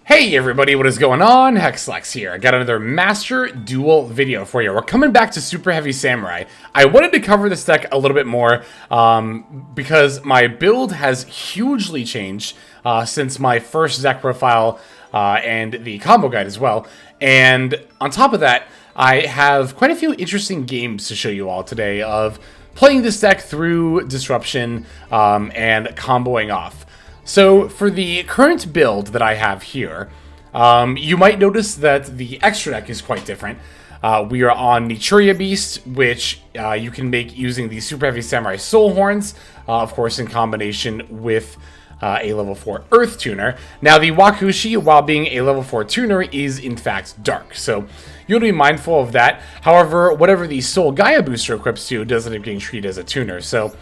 Hey everybody, what is going on? Hexlex here. I got another Master Duel video for you. We're coming back to Superheavy Samurai. I wanted to cover this deck a little bit more because my build has hugely changed since my first deck profile and the combo guide as well. And on top of that, I have quite a few interesting games to show you all today of playing this deck through Disruption and comboing off. So for the current build that I have here, you might notice that the extra deck is quite different. We are on Naturia Beast, which you can make using the Superheavy Samurai Soulhorns, of course in combination with a level 4 Earth Tuner. Now the Wakaushi, while being a level 4 tuner, is in fact dark, so you want to be mindful of that. However, whatever the Soulgaia booster equips to does end up getting treated as a tuner, so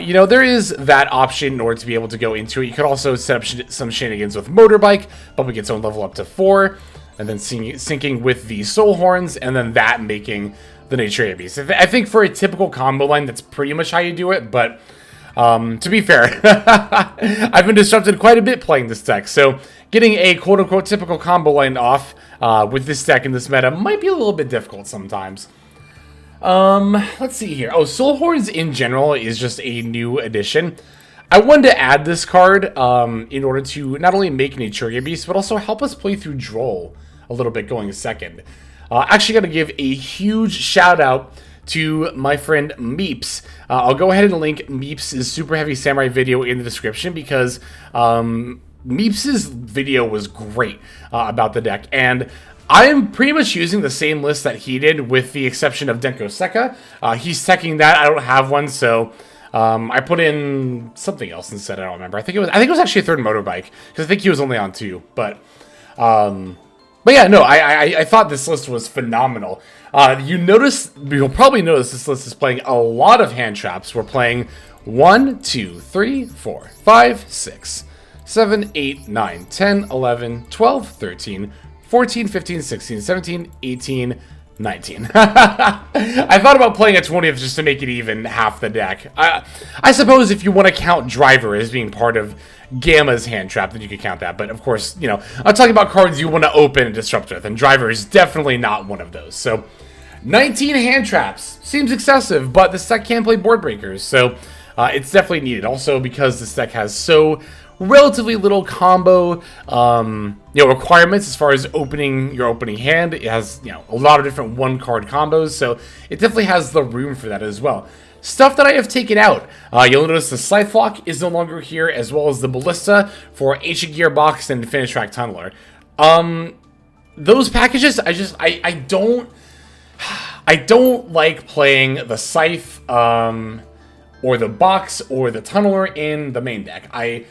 you know, there is that option in order to be able to go into it. You could also set up some shenanigans with Motorbike, bumping its own level up to 4, and then syncing with the Soulhorns, and then that making the Naturia Beast. I think for a typical combo line, that's pretty much how you do it, but to be fair, I've been disrupted quite a bit playing this deck, so getting a quote-unquote typical combo line off with this deck in this meta might be a little bit difficult sometimes. Let's see here. Oh, Soulhorns in general is just a new addition. I wanted to add this card in order to not only make Naturia Beast, but also help us play through Droll a little bit going second. Actually got to give a huge shout out to my friend Meeps. I'll go ahead and link Meeps' Superheavy Samurai video in the description because Meeps' video was great about the deck, and I'm pretty much using the same list that he did, with the exception of Denko Seka. He's teching that. I don't have one, so I put in something else instead. I don't remember. I think it was actually a third Motorbike, because I think he was only on 2. But yeah, no, I thought this list was phenomenal. You'll probably notice this list is playing a lot of hand traps. We're playing 1, 2, 3, 4, 5, 6, 7, 8, 9, 10, 11, 12, 13, 14, 15, 16, 17, 18, 19. I thought about playing a 20th just to make it even half the deck. I suppose if you want to count Driver as being part of Gamma's hand trap, then you could count that. But of course, you know, I'm talking about cards you want to open and disrupt with, and Driver is definitely not one of those. So 19 hand traps seems excessive, but this deck can play board breakers, so it's definitely needed. Also, because this deck has so relatively little combo requirements as far as opening your opening hand. It has, you know, a lot of different one-card combos, so it definitely has the room for that as well. Stuff that I have taken out. You'll notice the Scythe Lock is no longer here, as well as the Ballista for Ancient Gearbox and Finish Track Tunneler. Those packages, I don't like playing the Scythe or the Box or the Tunneler in the main deck. I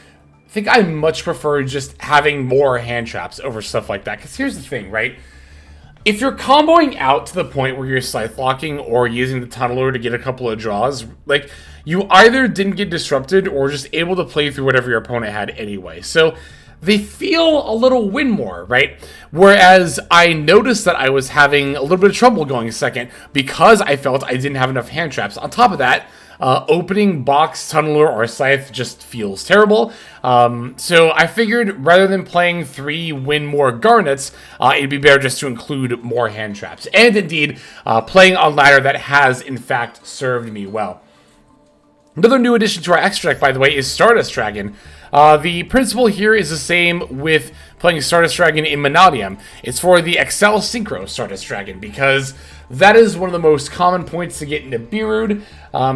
think I much prefer just having more hand traps over stuff like that. Because here's the thing, right? If you're comboing out to the point where you're Scythe locking or using the Tunneler to get a couple of draws, like, you either didn't get disrupted or just able to play through whatever your opponent had anyway. So they feel a little win more, right? Whereas I noticed that I was having a little bit of trouble going second because I felt I didn't have enough hand traps. On top of that, opening Box, Tunneler, or Scythe just feels terrible. So I figured rather than playing 3 win more Garnets, it'd be better just to include more hand traps. And indeed, playing on ladder that has in fact served me well. Another new addition to our extra deck, by the way, is Stardust Dragon. The principle here is the same with playing Stardust Dragon in Manadium. It's for the Accel Synchro Stardust Dragon, because that is one of the most common points to get Nibiru,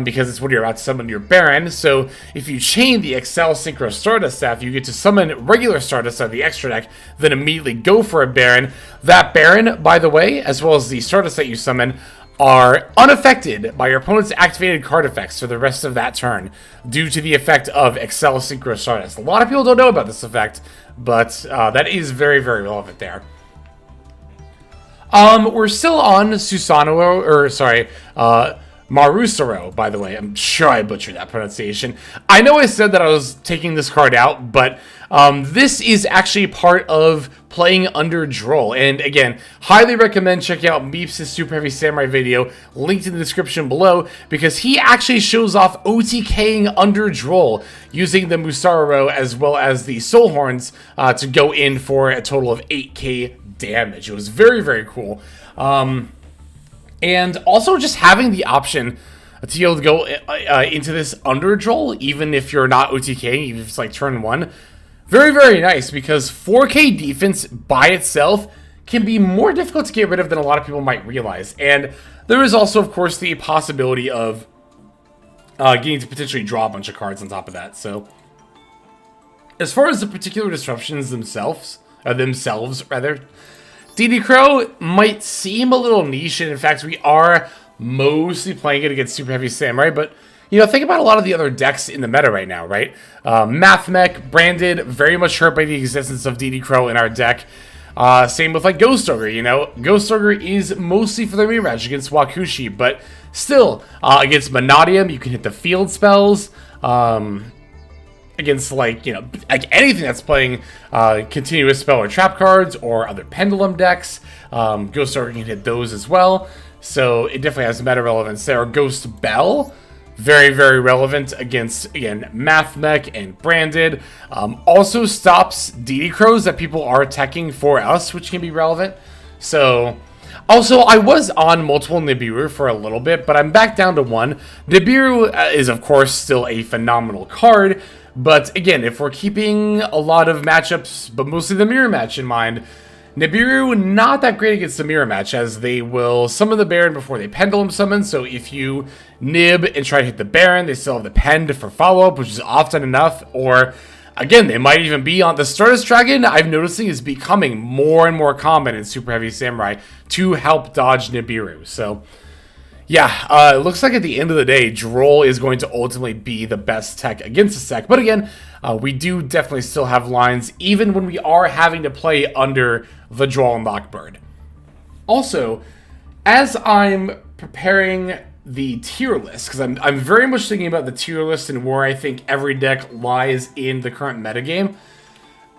because it's when you're about to summon your Baronne. So if you chain the Accel Synchro Stardust Staff, you get to summon regular Stardust out of the extra deck, then immediately go for a Baronne. That Baronne, by the way, as well as the Stardust that you summon, are unaffected by your opponent's activated card effects for the rest of that turn, due to the effect of Accel Synchro Stardust. A lot of people don't know about this effect, but that is very, very relevant there. We're still on Marusaro, by the way. I'm sure I butchered that pronunciation. I know I said that I was taking this card out, but This is actually part of playing under Droll. And again, highly recommend checking out Meeps' Super Heavy Samurai video, linked in the description below, because he actually shows off OTKing under Droll using the Musaruro as well as the Soulhorns to go in for a total of 8k damage. It was very, very cool. And also just having the option to be able to go into this under Droll, even if you're not OTKing, even if it's like turn 1. Very, very nice, because 4k defense by itself can be more difficult to get rid of than a lot of people might realize. And there is also, of course, the possibility of getting to potentially draw a bunch of cards on top of that. So, as far as the particular disruptions themselves, DD Crow might seem a little niche, and in fact, we are mostly playing it against Super Heavy Samurai, but you know, think about a lot of the other decks in the meta right now, right? Mathmech, Branded, very much hurt by the existence of DD Crow in our deck. Same with like Ghost Ogre, you know? Ghost Ogre is mostly for the rematch against Wakaushi, but still, against Monodium, you can hit the field spells. Against like, you know, like anything that's playing continuous spell or trap cards or other pendulum decks. Ghost Ogre can hit those as well. So it definitely has meta relevance there. Ghost Belle, very, very relevant against, again, Mathmech and Branded. Also stops DD Crows that people are attacking for us, which can be relevant. So, also, I was on multiple Nibiru for a little bit, but I'm back down to 1. Nibiru is, of course, still a phenomenal card. But, again, if we're keeping a lot of matchups, but mostly the mirror match in mind, Nibiru, not that great against the mirror match, as they will summon the Baron before they pendulum summon. So if you nib and try to hit the Baron, they still have the pend for follow-up, which is often enough. Or, again, they might even be on the Stardust Dragon. I'm noticing is becoming more and more common in Super Heavy Samurai to help dodge Nibiru. So, yeah, it looks like at the end of the day, Droll is going to ultimately be the best tech against this deck. But again, we do definitely still have lines, even when we are having to play under the Droll and Lockbird. Also, as I'm preparing the tier list, because I'm very much thinking about the tier list and where I think every deck lies in the current metagame,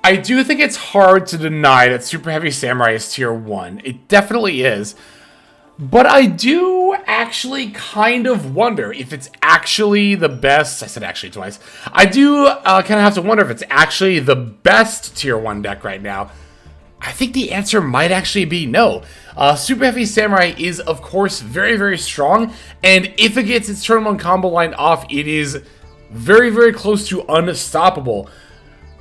I do think it's hard to deny that Super Heavy Samurai is tier 1. It definitely is. But I do actually kind of wonder if it's actually the best. I said actually twice. I do kind of have to wonder if it's actually the best tier 1 deck right now. I think the answer might actually be no. Super Heavy Samurai is, of course, very, very strong. And if it gets its turn 1 combo line off, it is very, very close to unstoppable.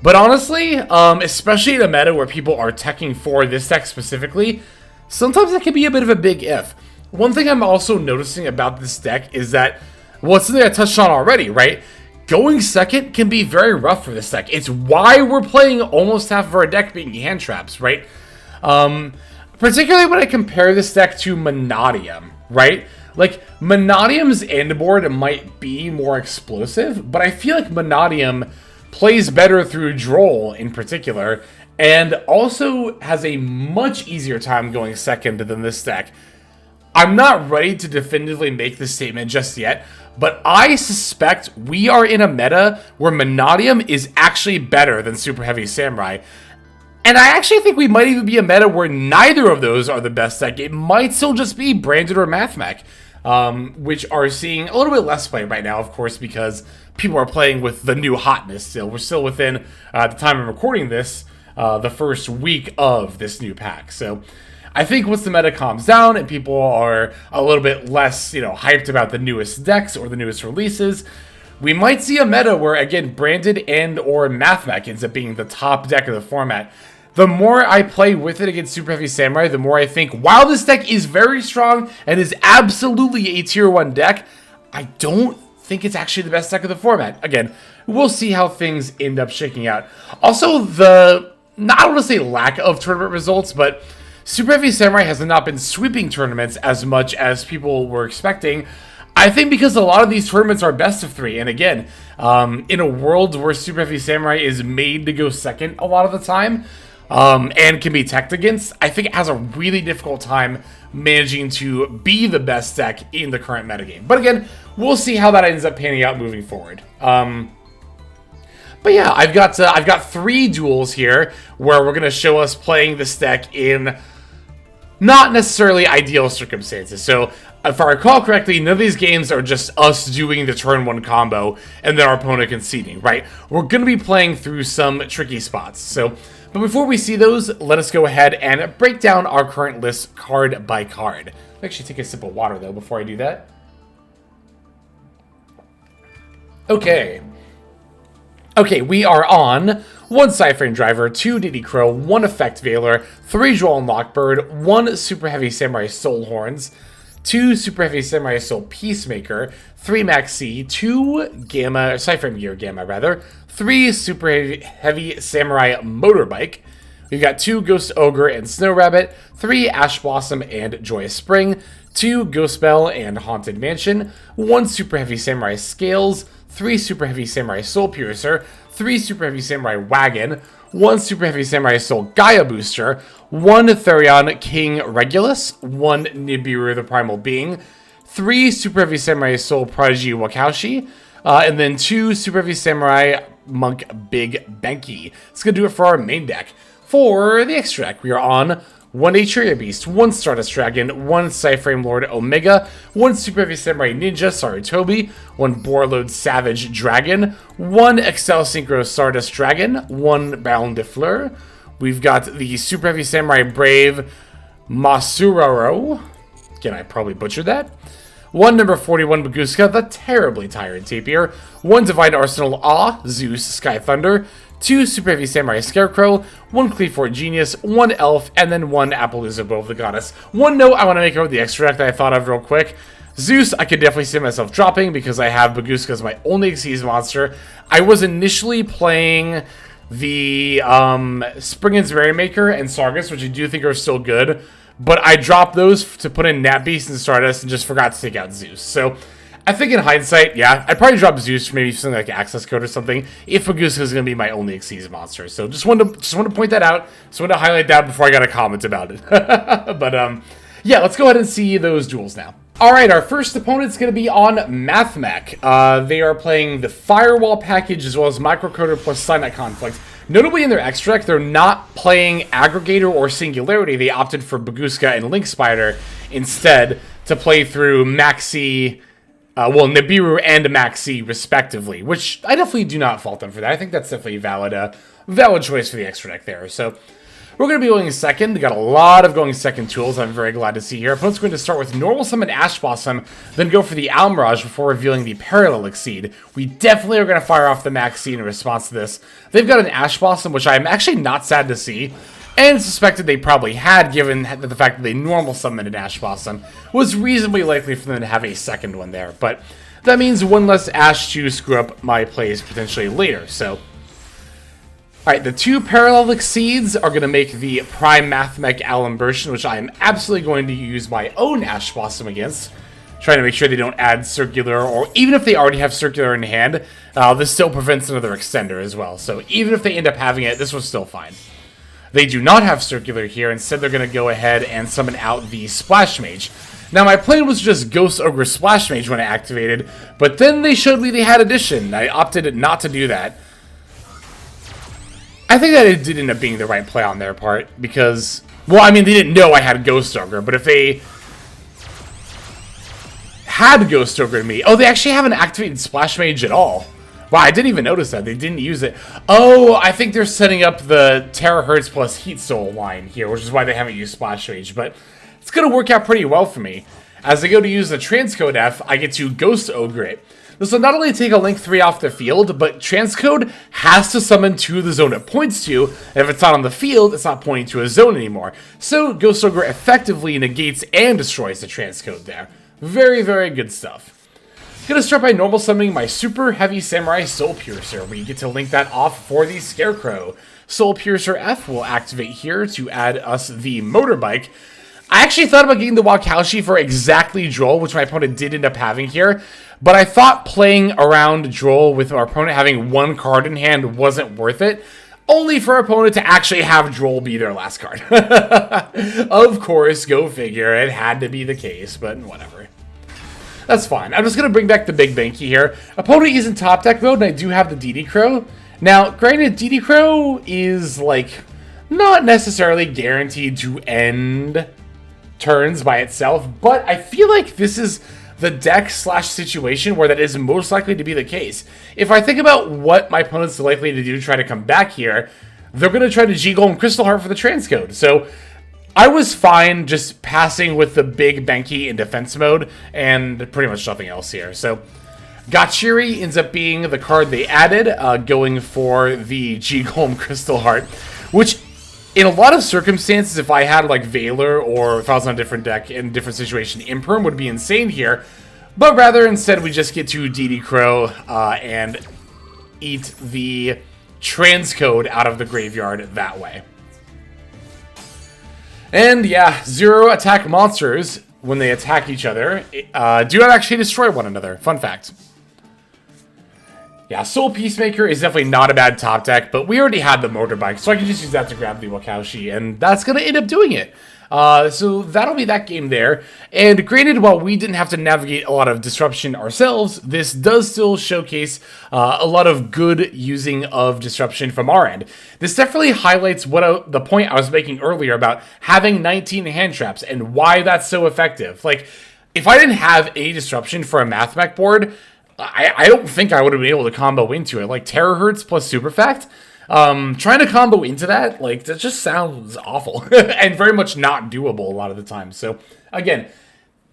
But honestly, especially in a meta where people are teching for this deck specifically, sometimes that can be a bit of a big if. One thing I'm also noticing about this deck is that, well, it's something I touched on already, right? Going second can be very rough for this deck. It's why we're playing almost half of our deck being hand traps, right? Particularly when I compare this deck to Monodium, right? Like, Monodium's end board might be more explosive, but I feel like Monodium plays better through Droll in particular, and also has a much easier time going second than this deck. I'm not ready to definitively make this statement just yet, but I suspect we are in a meta where Monodium is actually better than Super Heavy Samurai. And I actually think we might even be a meta where neither of those are the best deck. It might still just be Branded or Mathmech, which are seeing a little bit less play right now, of course, because people are playing with the new hotness still. We're still within the time of recording this, the first week of this new pack. So I think once the meta calms down and people are a little bit less, hyped about the newest decks or the newest releases, we might see a meta where, again, Branded and or Mathmech ends up being the top deck of the format. The more I play with it against Super Heavy Samurai, the more I think, while this deck is very strong and is absolutely a tier 1 deck, I don't think it's actually the best deck of the format. Again, we'll see how things end up shaking out. Also, I don't want to say lack of tournament results, but Super Heavy Samurai has not been sweeping tournaments as much as people were expecting. I think because a lot of these tournaments are best of 3. And again, in a world where Super Heavy Samurai is made to go second a lot of the time, and can be teched against, I think it has a really difficult time managing to be the best deck in the current metagame. But again, we'll see how that ends up panning out moving forward. But But yeah, I've got 3 duels here where we're gonna show us playing this deck in not necessarily ideal circumstances. So if I recall correctly, none of these games are just us doing the turn 1 combo and then our opponent conceding, right? We're gonna be playing through some tricky spots. So, but before we see those, let us go ahead and break down our current list card by card. I'll actually take a sip of water though before I do that. Okay, we are on 1 PSY-Frame Driver, 2 Diddy Crow, 1 Effect Veiler, 3 Droll and Lockbird, 1 Super Heavy Samurai Soulhorns, 2 Super Heavy Samurai Soulpeacemaker, 3 Maxx, 2 Gamma, Framegear Gamma rather, 3 Super Heavy Samurai Motorbike. We've got 2 Ghost Ogre and Snow Rabbit, 3 Ash Blossom and Joyous Spring, 2 Ghost Belle and Haunted Mansion, 1 Super Heavy Samurai Scales, 3 Super Heavy Samurai Soulpiercer, 3 Super Heavy Samurai Wagon, 1 Super Heavy Samurai Soulgaia Booster, 1 Therion King Regulus, 1 Nibiru the Primal Being, 3 Super Heavy Samurai Soul Prodigy Wakaushi, and then 2 Super Heavy Samurai Monk Big Benkei. It's going to do it for our main deck. For the extra deck, we are on 1 Naturia Beast, 1 Stardust Dragon, 1 PSY Framelord Omega, 1 Super Heavy Samurai Ninja Sarutobi, 1 Borreload Savage Dragon, 1 Accel Synchro Stardust Dragon, 1 Baronne de Fleur. We've got the Super Heavy Samurai Brave Masuraro. Again, I probably butchered that. 1 number 41 Baguska, the terribly tired Tapir. 1 Divine Arsenal AA-ZEUS Sky Thunder. 2 Super Heavy Samurai Scarecrow, 1 Qliphort Genius, 1 Elf, and then 1 Apollousa Bow of the Goddess. One note I want to make about the extra deck that I thought of real quick. Zeus, I could definitely see myself dropping because I have Baguska as my only Xyz monster. I was initially playing the Springen's Merrymaker and Sargus, which I do think are still good, but I dropped those to put in Nat Beast and Stardust and just forgot to take out Zeus. So I think in hindsight, yeah, I'd probably drop Zeus for maybe something like access code or something if Baguska is going to be my only Xyz monster. So just wanted to point that out. Just wanted to highlight that before I got a comment about it. But yeah, let's go ahead and see those duels now. All right, our first opponent's going to be on Mathmech. They are playing the Firewall package as well as Microcoder plus Signet Conflict. Notably in their extra deck, they're not playing Aggregator or Singularity. They opted for Baguska and Link Spider instead to play through Maxx, well, Nibiru and Maxx respectively, which I definitely do not fault them for that. I think that's definitely a valid choice for the extra deck there. So we're going to be going second. We got a lot of going second tools I'm very glad to see here. Opponent's going to start with Normal Summon Ash Blossom, then go for the Almirage before revealing the Parallel Exceed. We definitely are going to fire off the Maxx in response to this. They've got an Ash Blossom, which I'm actually not sad to see, and suspected they probably had, given the fact that they normal summoned an Ash Blossom. Was reasonably likely for them to have a second one there, but that means one less Ash to screw up my plays potentially later, so. Alright, the 2 Parallel Exceeds are going to make the Prime Mathmech Alimbertion, which I am absolutely going to use my own Ash Blossom against. Trying to make sure they don't add Circular, or even if they already have Circular in hand, this still prevents another Extender as well. So even if they end up having it, this was still fine. They do not have Circular here. Instead, they're going to go ahead and summon out the Splash Mage. Now, my plan was just Ghost Ogre Splash Mage when I activated, but then they showed me they had Addition. I opted not to do that. I think that it did end up being the right play on their part, because, well, I mean, they didn't know I had Ghost Ogre, but if they had Ghost Ogre me, oh, they actually haven't activated Splash Mage at all. Wow, I didn't even notice that. They didn't use it. Oh, I think they're setting up the Terahertz plus Heat Soul line here, which is why they haven't used Splash Mage. But it's going to work out pretty well for me. As I go to use the Transcode F, I get to Ghost Ogre it. This will not only take a Link 3 off the field, but Transcode has to summon to the zone it points to. And if it's not on the field, it's not pointing to a zone anymore. So Ghost Ogre effectively negates and destroys the Transcode there. Very, very good stuff. Gonna start by normal summoning my Super Heavy Samurai Soulpiercer, where you get to link that off for the Scarecrow. Soulpiercer F will activate here to add us the Motorbike. I actually thought about getting the Wakaushi for exactly Droll, which my opponent did end up having here, but I thought playing around Droll with our opponent having one card in hand wasn't worth it, only for our opponent to actually have Droll be their last card. Of course, go figure, it had to be the case, but whatever. That's fine. I'm just going to bring back the Big Benkei here. Opponent is in top deck mode, and I do have the DD Crow. Now, granted, DD Crow is, like, not necessarily guaranteed to end turns by itself, but I feel like this is the deck / situation where that is most likely to be the case. If I think about what my opponents are likely to do to try to come back here, they're going to try to G-Golem Crystal Heart for the transcode. So I was fine just passing with the big Benkei in defense mode and pretty much nothing else here. So Gachiri ends up being the card they added, going for the G-Golem Crystal Heart, which in a lot of circumstances, if I had like Valor or if I was on a different deck in a different situation, Imperm would be insane here. But rather, instead, we just get to DD Crow and eat the transcode out of the graveyard that way. And yeah, 0 attack monsters, when they attack each other, do not actually destroy one another. Fun fact. Yeah, Soulpeacemaker is definitely not a bad top deck, but we already had the Motorbike, so I can just use that to grab the Wakaushi, and that's going to end up doing it. So that'll be that game there. And granted, while we didn't have to navigate a lot of disruption ourselves, this does still showcase a lot of good using of disruption from our end. This definitely highlights the point I was making earlier about having 19 hand traps and why that's so effective. Like, if I didn't have any disruption for a Mathmech board, I don't think I would have been able to combo into it. Like, Terahertz plus Superfact, trying to combo into that, like, that just sounds awful. And very much not doable a lot of the time. So, again,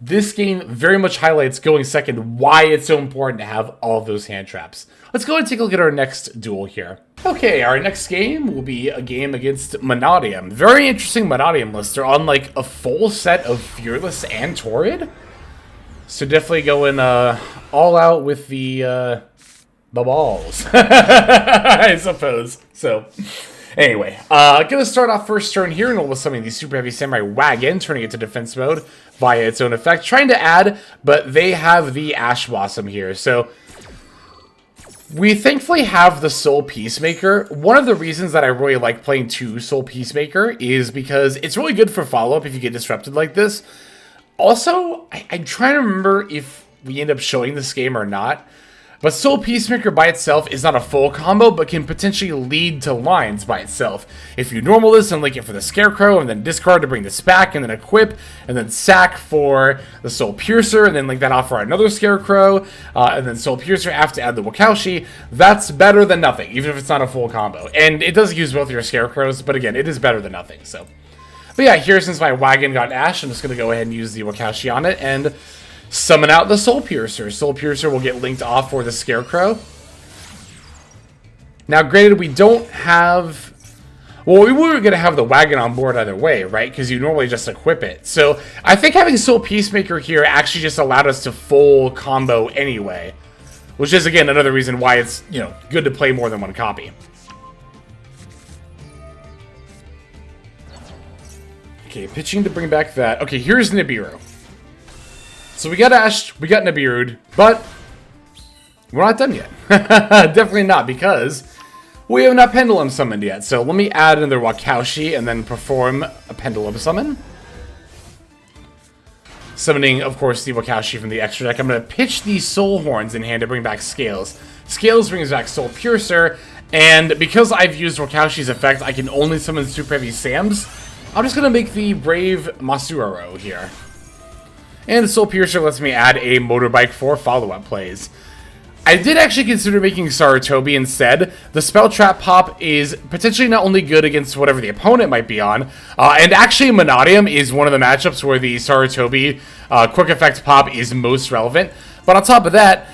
this game very much highlights going second why it's so important to have all of those hand traps. Let's go and take a look at our next duel here. Okay, our next game will be a game against Monodium. Very interesting Monodium list. They're on, like, a full set of Fearless and Torrid. So definitely going all out with the balls, I suppose. So anyway, gonna start off first turn here, and we'll summon the Super Heavy Samurai Wagon, turning it to defense mode via its own effect. Trying to add, but they have the Ash Blossom here. So we thankfully have the Soulpeacemaker. One of the reasons that I really like playing 2 Soulpeacemaker is because it's really good for follow-up if you get disrupted like this. Also, I'm trying to remember if we end up showing this game or not, but Soulpeacemaker by itself is not a full combo, but can potentially lead to lines by itself. If you normal this and link it for the Scarecrow, and then discard to bring this back, and then equip, and then sack for the Soulpiercer, and then link that off for another Scarecrow, and then Soulpiercer have to add the Wakaushi, that's better than nothing, even if it's not a full combo. And it does use both your Scarecrows, but again, it is better than nothing, so. But yeah, here, since my Wagon got Ash, I'm just going to go ahead and use the Wakaushi on it and summon out the Soulpiercer. Soulpiercer will get linked off for the Scarecrow. Now, granted, we don't have... Well, we were going to have the Wagon on board either way, right? Because you normally just equip it. So, I think having Soulpeacemaker here actually just allowed us to full combo anyway. Which is, again, another reason why it's, you know, good to play more than one copy. Okay, pitching to bring back that. Okay, here's Nibiru. So we got Ash, we got Nibiru, but we're not done yet. Definitely not, because we have not Pendulum summoned yet. So let me add another Wakaushi and then perform a Pendulum summon. Summoning, of course, the Wakaushi from the extra deck. I'm going to pitch the Soulhorns in hand to bring back Scales. Scales brings back Soulpiercer, and because I've used Wakaushi's effect, I can only summon Super Heavy Sams. I'm just going to make the Brave Masuraro here. And the Soulpiercer lets me add a Motorbike for follow-up plays. I did actually consider making Sarutobi instead. The Spell Trap pop is potentially not only good against whatever the opponent might be on, and actually Monodium is one of the matchups where the Sarutobi Quick Effect pop is most relevant. But on top of that,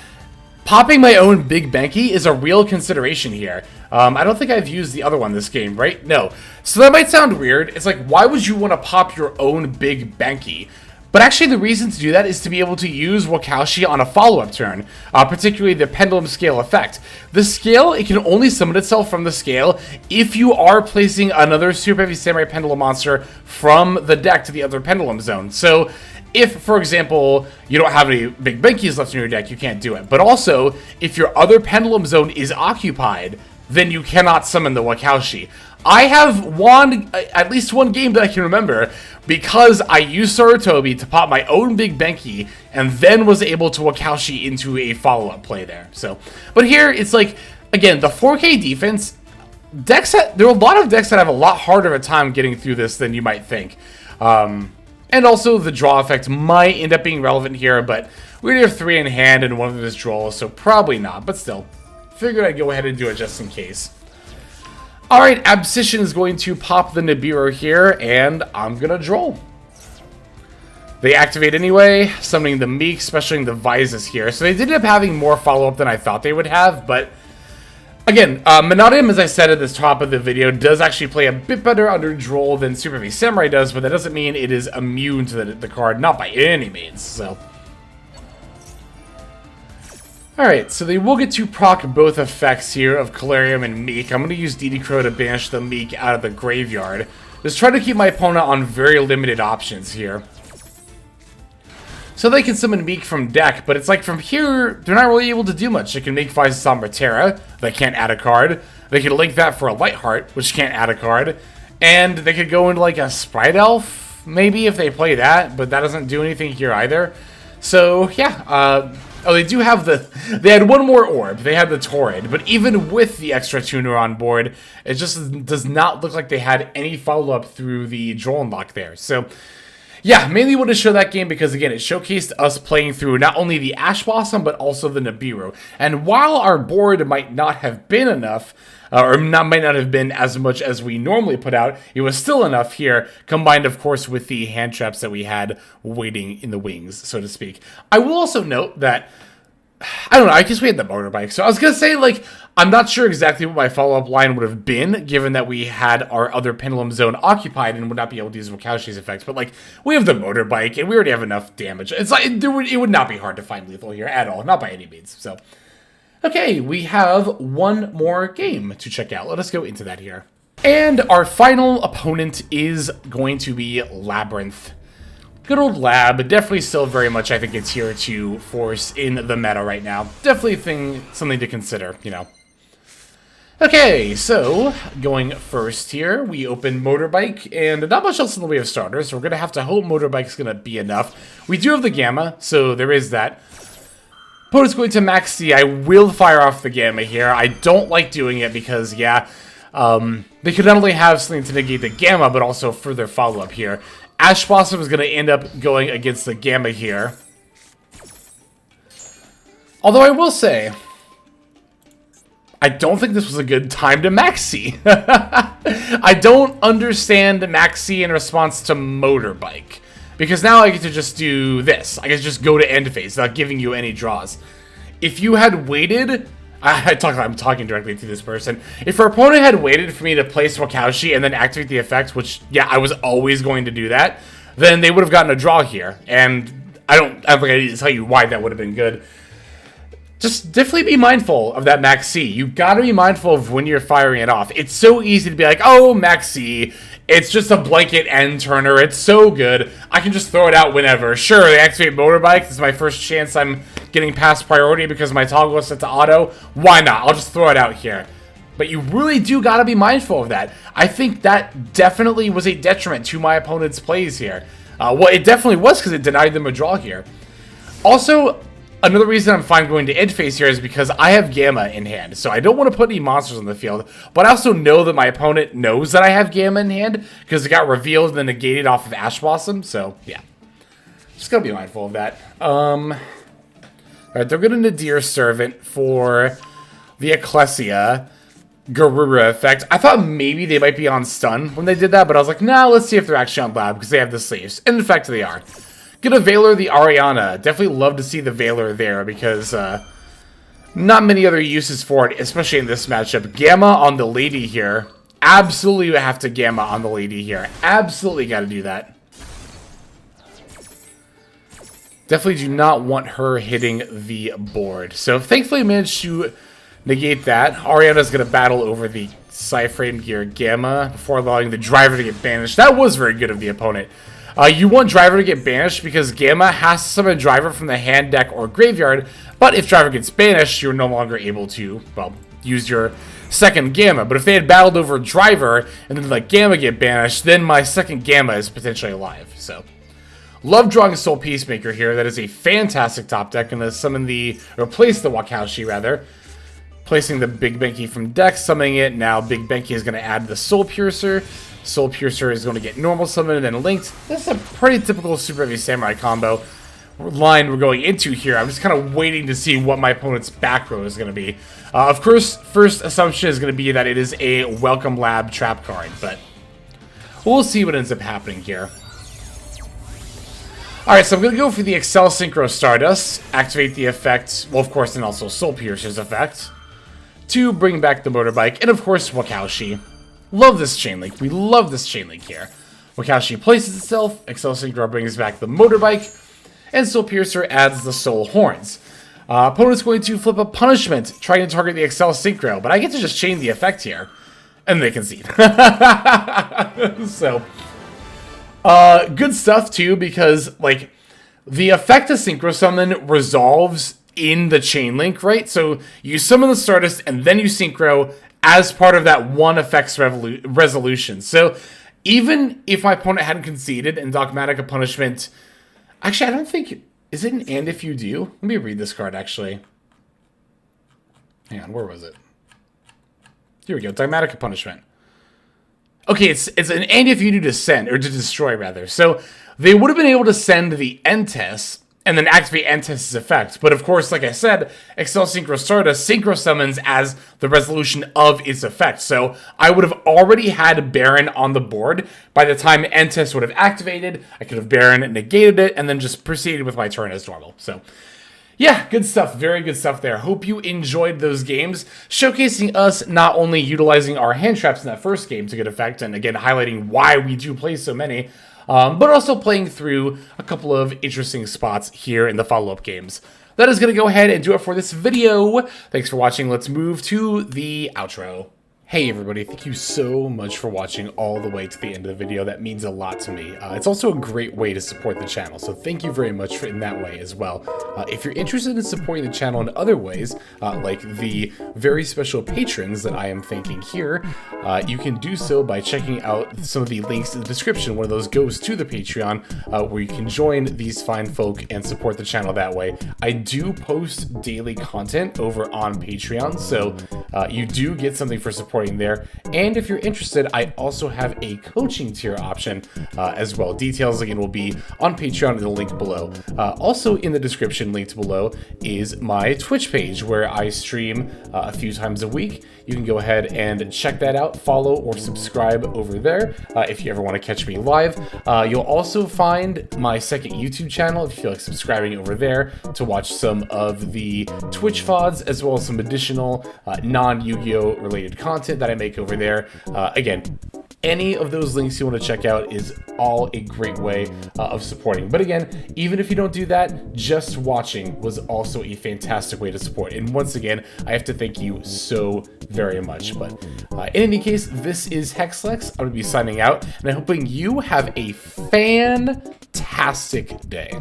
popping my own Big Benkei is a real consideration here. I don't think I've used the other one this game, right? No. So that might sound weird. It's like, why would you want to pop your own Big Benkei? But actually, the reason to do that is to be able to use Wakaushi on a follow-up turn, particularly the Pendulum Scale effect. The Scale, it can only summon itself from the Scale if you are placing another Super Heavy Samurai Pendulum monster from the deck to the other Pendulum zone. So, if, for example, you don't have any Big Benkeis left in your deck, you can't do it. But also, if your other Pendulum zone is occupied, then you cannot summon the Wakaushi. I have at least one game that I can remember, because I used Sarutobi to pop my own Big Benkei, and then was able to Wakaushi into a follow-up play there. So, but here, it's like, again, the 4K defense, there are a lot of decks that have a lot harder of a time getting through this than you might think. And also the draw effect might end up being relevant here, but we already have 3 in hand and one of them is Droll, so probably not, but still. Figured I'd go ahead and do it just in case. Alright, Abscission is going to pop the Nibiru here, and I'm gonna Droll. They activate anyway, summoning the Meek, specialing the Vises here. So they did end up having more follow-up than I thought they would have, but again, Monodium, as I said at the top of the video, does actually play a bit better under Droll than Superheavy Samurai does, but that doesn't mean it is immune to the card, not by any means, so. Alright, so they will get to proc both effects here of Calarium and Meek. I'm going to use DD Crow to banish the Meek out of the graveyard. Just try to keep my opponent on very limited options here. So they can summon Meek from deck, but it's like from here, they're not really able to do much. They can make Vises Sombra Terra, they can't add a card. They can link that for a Lightheart, which can't add a card. And they could go into like a Sprite Elf, maybe, if they play that, but that doesn't do anything here either. So, yeah, oh, they do have they had one more orb, they had the Torrid, but even with the extra tuner on board, it just does not look like they had any follow-up through the Droll unlock there. So, yeah, mainly wanted to show that game because, again, it showcased us playing through not only the Ash Blossom, but also the Nibiru. And while our board might not have been enough, might not have been as much as we normally put out, it was still enough here, combined, of course, with the hand traps that we had waiting in the wings, so to speak. I will also note that, I don't know, I guess we had the Motorbike, so I was going to say, like, I'm not sure exactly what my follow-up line would have been, given that we had our other Pendulum Zone occupied and would not be able to use Wakaushi's effects, but, like, we have the Motorbike, and we already have enough damage. It's like, it would not be hard to find lethal here at all, not by any means, so. Okay, we have one more game to check out. Let us go into that here. And our final opponent is going to be Labyrinth. Good old Lab, definitely still very much, I think, a tier 2 force in the meta right now. Definitely something to consider, you know. Okay, so, going first here, we open Motorbike, and not much else in the way of starters, so we're going to have to hope Motorbike's going to be enough. We do have the Gamma, so there is that. Opponent's going to Maxx C. I will fire off the Gamma here. I don't like doing it because, yeah, they could not only have something to negate the Gamma, but also further follow-up here. Ash Blossom is going to end up going against the Gamma here. Although I will say, I don't think this was a good time to Maxx C. I don't understand Maxx C in response to Motorbike. Because now I get to just do this. I get to just go to end phase without giving you any draws. If you had waited... I'm talking directly to this person. If our opponent had waited for me to place Wakaushi and then activate the effect, which, yeah, I was always going to do that, then they would have gotten a draw here. And I don't think I need to tell you why that would have been good. Just definitely be mindful of that Maxx C. You gotta be mindful of when you're firing it off. It's so easy to be like, oh, Maxx C, it's just a blanket end turner. It's so good. I can just throw it out whenever. Sure, they activate Motorbike. This is my first chance I'm getting past priority because my toggle is set to auto. Why not? I'll just throw it out here. But you really do gotta be mindful of that. I think that definitely was a detriment to my opponent's plays here. Well, it definitely was because it denied them a draw here. Also, another reason I'm fine going to end phase here is because I have Gamma in hand, so I don't want to put any monsters on the field, but I also know that my opponent knows that I have Gamma in hand, because it got revealed and then negated off of Ash Blossom, so yeah. Just gotta be mindful of that. Alright, they're going to Nadir Servant for the Ecclesia Garura effect. I thought maybe they might be on stun when they did that, but I was like, nah, let's see if they're actually on lab, because they have the sleeves. And in fact, they are. Get a Valor the Ariana. Definitely love to see the Valor there because not many other uses for it, especially in this matchup. Gamma on the lady here. Absolutely have to Gamma on the lady here. Absolutely got to do that. Definitely do not want her hitting the board. So thankfully I managed to negate that. Ariana's going to battle over the PSY-Framegear Gamma before allowing the driver to get banished. That was very good of the opponent. You want Driver to get banished because Gamma has to summon Driver from the hand, deck, or graveyard, but if Driver gets banished, you're no longer able to, well, use your second Gamma. But if they had battled over Driver and then let Gamma get banished, then my second Gamma is potentially alive, so. Love drawing Soulpeacemaker here. That is a fantastic top deck. Gonna summon replace the Wakaushi, rather. placing the big Benkei from deck, summoning it. Now big Benkei is going to add the Soulpiercer. Soulpiercer is going to get normal summon and then linked. This is a pretty typical Super Heavy Samurai combo line we're going into here. I'm just kind of waiting to see what my opponent's back row is going to be. Of course, first assumption is going to be that it is a Welcome Lab trap card, but we'll see what ends up happening here. Alright, so I'm going to go for the Accel Synchro Stardust, activate the effect, well, of course, and also Soulpiercer's effect, to bring back the Motorbike, and of course, Wakaushi. Love this chain link. We love this chain link here. Wakaushi places itself, Accel Synchro brings back the Motorbike, and Soulpiercer adds the Soulhorns. Opponent's going to flip a punishment, trying to target the Accel Synchro, but I get to just chain the effect here, and they concede. So, good stuff too, because like the effect of Synchro Summon resolves in the chain link, right? So you summon the Stardust, and then you Synchro as part of that one effect's resolution. So even if my opponent hadn't conceded and Dogmatic a punishment. Actually, I don't think... Is it an and if you do? Let me read this card, actually. Hang on, where was it? Here we go. Dogmatic punishment. Okay, it's an and if you do to send, or to destroy, rather. So, they would have been able to send the Entes, and then activate Entes's effect. But of course, like I said, Accel Synchro Stardust Synchro summons as the resolution of its effect. So I would have already had Baronne on the board by the time Entes would have activated. I could have Baronne negated it and then just proceeded with my turn as normal. So yeah, good stuff. Very good stuff there. Hope you enjoyed those games, showcasing us not only utilizing our hand traps in that first game to good effect, and again, highlighting why we do play so many, but also playing through a couple of interesting spots here in the follow-up games. That is going to go ahead and do it for this video. Thanks for watching. Let's move to the outro. Hey everybody, thank you so much for watching all the way to the end of the video. That means a lot to me. It's also a great way to support the channel, so thank you very much in that way as well. If you're interested in supporting the channel in other ways, like the very special patrons that I am thanking here, you can do so by checking out some of the links in the description. One of those goes to the Patreon, where you can join these fine folk and support the channel that way. I do post daily content over on Patreon, so you do get something for supporting there. And if you're interested, I also have a coaching tier option as well. Details again will be on Patreon in the link below. Also in the description linked below is my Twitch page where I stream a few times a week. You can go ahead and check that out, follow or subscribe over there if you ever want to catch me live. You'll also find my second YouTube channel if you feel like subscribing over there to watch some of the Twitch VODs as well as some additional non-Yu-Gi-Oh related content that I make over there. Again, any of those links you want to check out is all a great way of supporting. But again, even if you don't do that, just watching was also a fantastic way to support. And once again, I have to thank you so very much. But in any case, this is Hexlex. I'm going to be signing out, and I'm hoping you have a fantastic day.